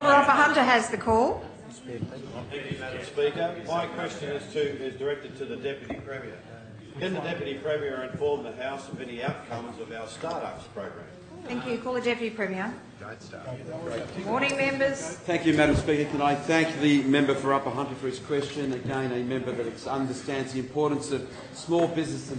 Robert Hunter has the call. Thank you, Madam Speaker. My question is directed to the Deputy Premier. Can the Deputy Premier inform the House of any outcomes of our Startups program? Thank you. Call the Deputy Premier. Morning, members. Thank you, Madam Speaker. Can I thank the member for Upper Hunter for his question. Again, a member that understands the importance of small business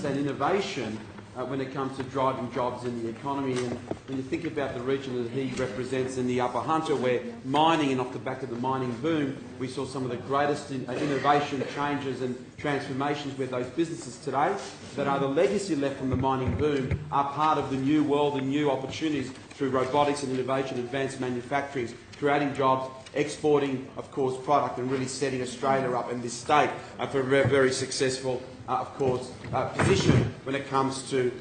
and innovation when it comes to driving jobs in the economy. And when you think about the region that he represents in the Upper Hunter, where mining, and off the back of the mining boom, we saw some of the greatest innovation changes and transformations where those businesses today that are the legacy left from the mining boom are part of the new world and new opportunities through robotics and innovation, advanced manufacturing, creating jobs, exporting, of course, product, and really setting Australia up in this state for a very successful, position when it comes to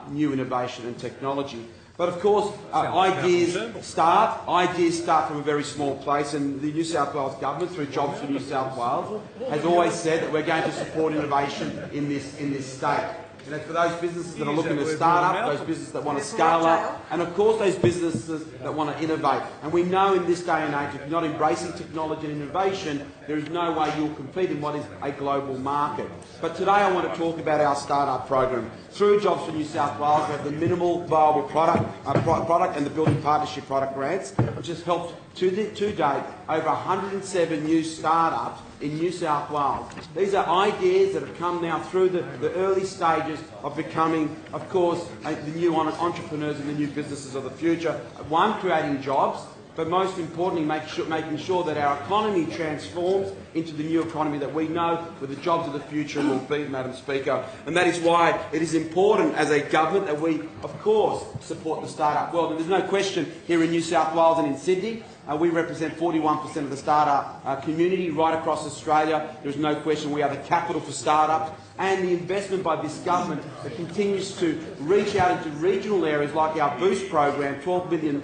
new innovation and technology. But of course, ideas start from a very small place, and the New South Wales government, through Jobs for New South Wales, has always said that we're going to support innovation in this state. And it's for those businesses that are looking to start up, those businesses that want to scale up, and of course those businesses that want to innovate. And we know in this day and age, if you're not embracing technology and innovation, there is no way you'll compete in what is a global market. But today I want to talk about our startup program. Through Jobs for New South Wales, we have the minimal viable product and the building partnership product grants, which has helped to date over 107 new startups in New South Wales. These are ideas that have come now through the early stages of becoming, of course, the new entrepreneurs and the new businesses of the future. One, creating jobs, but most importantly, making sure that our economy transforms into the new economy that we know where the jobs of the future will be, Madam Speaker. And that is why it is important as a government that we, of course, support the startup world. And there's no question here in New South Wales and in Sydney, we represent 41% of the startup community right across Australia. There's no question we are the capital for startups. And the investment by this government that continues to reach out into regional areas like our Boost program, $12 billion,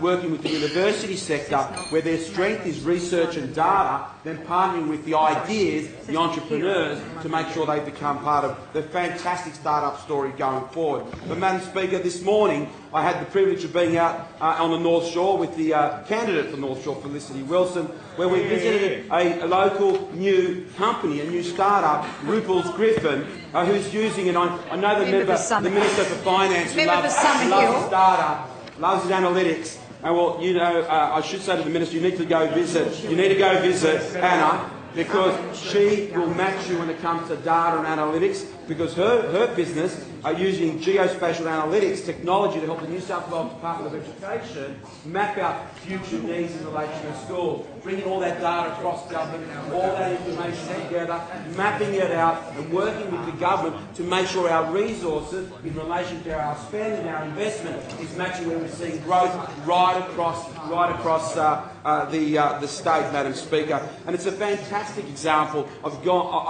working with the university sector where their strength is research and data, then partnering with the ideas, the entrepreneurs, to make sure they become part of the fantastic startup story going forward. But Madam Speaker, this morning I had the privilege of being out on the North Shore with the candidate for North Shore, Felicity Wilson, where we visited a local new company, a new startup, Ripples Griffin, who's using, and I know the Minister for Finance loves the startup, loves his analytics. And well, you know, I should say to the Minister, you need to go visit Anna, because she will match you when it comes to data and analytics, because her business are using geospatial analytics technology to help the New South Wales Department of Education map out future needs in relation to schools, bringing all that data across government, all that information together, mapping it out and working with the government to make sure our resources in relation to our spend and our investment is matching where we're seeing growth right across the state, Madam Speaker. And it's a fantastic example of,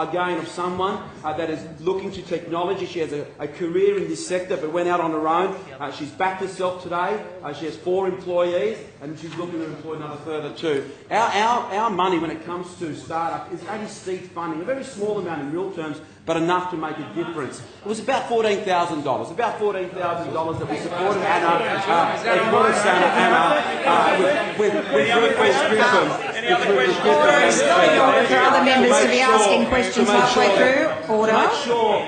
again, of someone that is looking to technology. She has a career in this sector but went out on her own. She's backed herself today. She has 4 employees and she's looking to employ another further 2. Our money when it comes to startup is only seed funding, a very small amount in real terms, but enough to make a difference. It was about $14,000. About $14,000 that we supported Anna, with Ripples Griffin. Order, it's not in order for other members to be asking questions halfway through. Order. Make sure,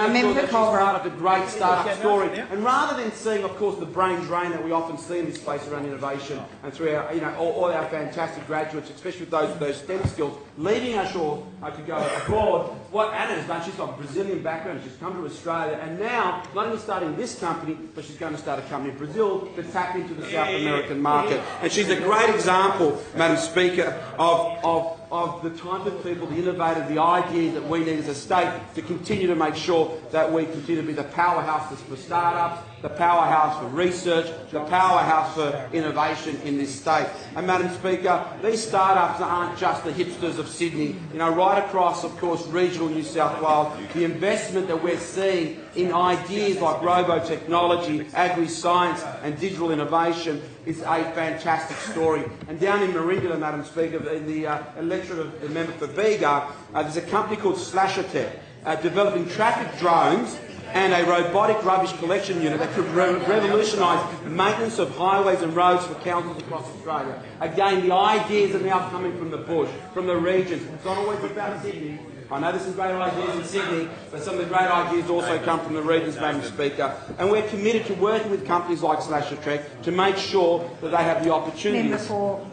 Member Culver, a great startup story. And rather than seeing, of course, the brain drain that we often see in this space around innovation and through our, all our fantastic graduates, especially with those STEM skills, leaving our shore to go abroad, what Anna has done, she's got a Brazilian background, she's come to Australia, and now, not only starting this company, but she's going to start a company in Brazil to tap into the South American market. And she's a great example, Madam Speaker, of the type of people, the innovators, the ideas that we need as a state to continue to make sure that we continue to be the powerhouse for startups, the powerhouse for research, the powerhouse for innovation in this state. And Madam Speaker, these startups aren't just the hipsters of Sydney. Right across, of course, regional New South Wales, the investment that we're seeing in ideas like robo-technology, agri-science and digital innovation is a fantastic story. And down in Maringala, Madam Speaker, in the electorate of the member for Bega, there's a company called Slasher Tech. developing traffic drones and a robotic rubbish collection unit that could revolutionise maintenance of highways and roads for councils across Australia. Again, the ideas are now coming from the bush, from the regions. It's not always about Sydney. I know there's some great ideas in Sydney, but some of the great ideas also come from the regions, Madam Speaker. And we're committed to working with companies like Slasher Trek to make sure that they have the opportunities. Member for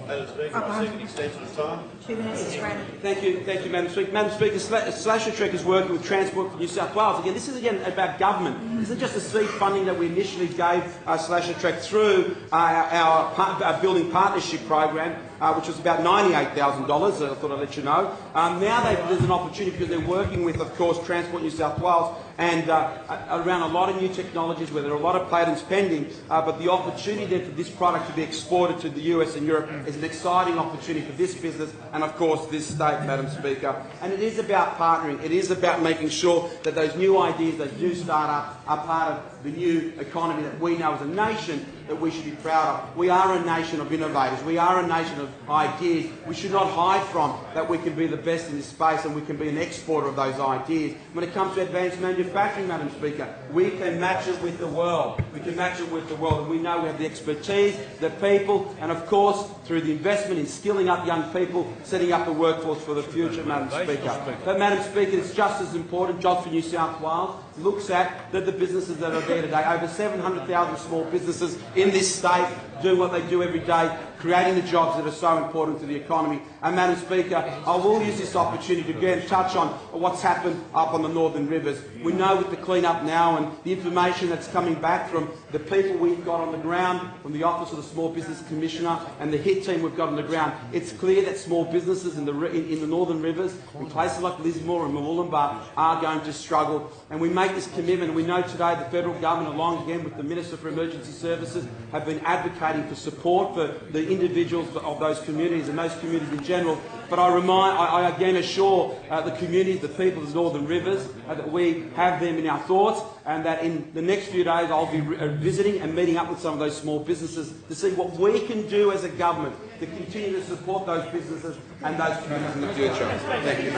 Madam Speaker, I seek an extension of time. 2 minutes is granted. Thank you, Madam Speaker. Madam Speaker, Slasher Trek is working with Transport for New South Wales. Again, this is about government. This isn't just the seed funding that we initially gave Slasher Trek through our Building Partnership program, which was about $98,000. I thought I'd let you know. Now there's an opportunity because they're working with, of course, Transport New South Wales and around a lot of new technologies where there are a lot of patents pending, but the opportunity then for this product to be exported to the US and Europe is an exciting opportunity for this business and, of course, this state, Madam Speaker. And it is about partnering. It is about making sure that those new ideas, those new start-ups are part of the new economy that we know as a nation that we should be proud of. We are a nation of innovators. We are a nation of ideas. We should not hide from that we can be the best in this space and we can be an exporter of those ideas. When it comes to advanced manufacturing, Madam Speaker, we can match it with the world. We can match it with the world. And we know we have the expertise, the people, and of course, through the investment in skilling up young people, setting up the workforce for the future, Madam Speaker. But, Madam Speaker, it's just as important, Jobs for New South Wales looks at the businesses that are there today. Over 700,000 small businesses in this state doing what they do every day, creating the jobs that are so important to the economy. And, Madam Speaker, I will use this opportunity to again touch on what's happened up on the Northern Rivers. We know with the clean-up now and the information that's coming back from the people we've got on the ground, from the Office of the Small Business Commissioner and the HIT team we've got on the ground, it's clear that small businesses in the Northern Rivers, in places like Lismore and Murwillumbah, are going to struggle. And we make this commitment, and we know today the federal government, along again with the Minister for Emergency Services, have been advocating for support for the individuals of those communities and those communities in general. But I again assure the communities, the people of the Northern Rivers, that we have them in our thoughts and that in the next few days I'll be visiting and meeting up with some of those small businesses to see what we can do as a government to continue to support those businesses and those communities in the future. Thank you.